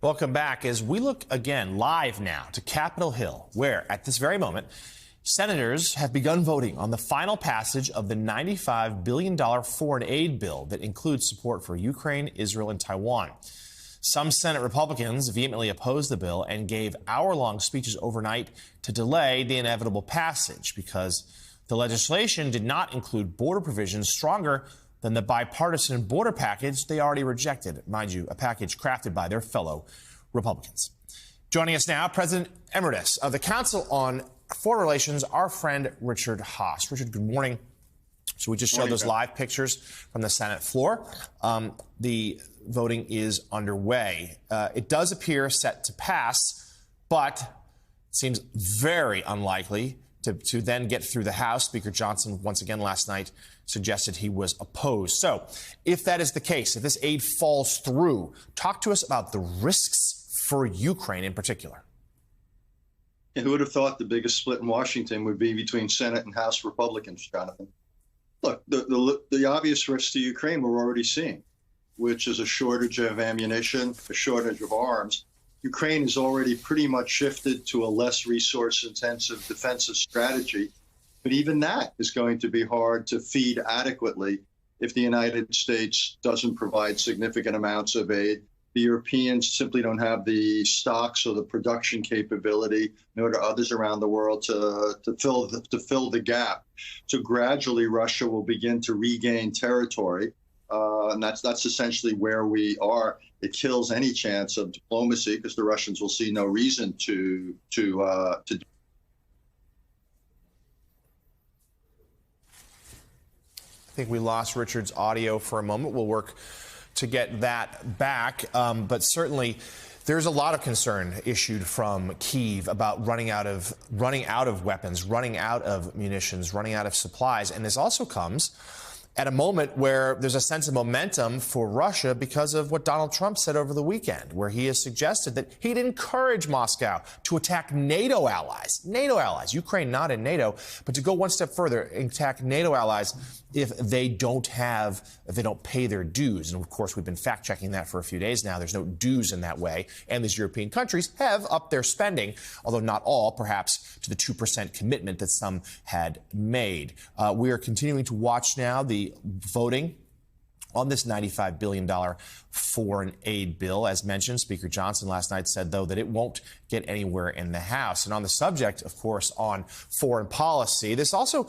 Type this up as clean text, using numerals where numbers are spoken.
Welcome back as we look again live now to Capitol Hill, where at this very moment, senators have begun voting on the final passage of the $95 billion foreign aid bill that includes support for Ukraine, Israel, and Taiwan. Some Senate Republicans vehemently opposed the bill and gave hour-long speeches overnight to delay the inevitable passage because the legislation did not include border provisions stronger than the bipartisan border package they already rejected. Mind you, a package crafted by their fellow Republicans. Joining us now, President Emeritus of the Council on Foreign Relations, our friend Richard Haass. Richard, good morning. So we just showed those live pictures from the Senate floor. The voting is underway. It does appear set to pass, but it seems very unlikely to then get through the House. Speaker Johnson, once again last night, suggested he was opposed. So if that is the case, if this aid falls through, talk to us about the risks for Ukraine in particular. Who would have thought the biggest split in Washington would be between Senate and House Republicans, Jonathan? Look, the obvious risks to Ukraine we're already seeing, which is a shortage of ammunition, a shortage of arms. Ukraine has already pretty much shifted to a less resource-intensive defensive strategy. But even that is going to be hard to feed adequately if the United States doesn't provide significant amounts of aid. The Europeans simply don't have the stocks or the production capability, nor do others around the world to fill the gap. So gradually, Russia will begin to regain territory, and that's essentially where we are. It kills any chance of diplomacy because the Russians will see no reason to I think we lost Richard's audio for a moment. We'll work to get that back. But certainly there's a lot of concern issued from Kyiv about running out of weapons, running out of munitions, running out of supplies. And this also comes at a moment where there's a sense of momentum for Russia because of what Donald Trump said over the weekend, where he has suggested that he'd encourage Moscow to attack NATO allies, Ukraine not in NATO, but to go one step further, attack NATO allies if they don't pay their dues. And of course, we've been fact checking that for a few days now. There's no dues in that way. And these European countries have upped their spending, although not all, perhaps to the 2% commitment that some had made. We are continuing to watch now the voting on this $95 billion foreign aid bill. As mentioned, Speaker Johnson last night said, though, that it won't get anywhere in the House. And on the subject, of course, on foreign policy, this also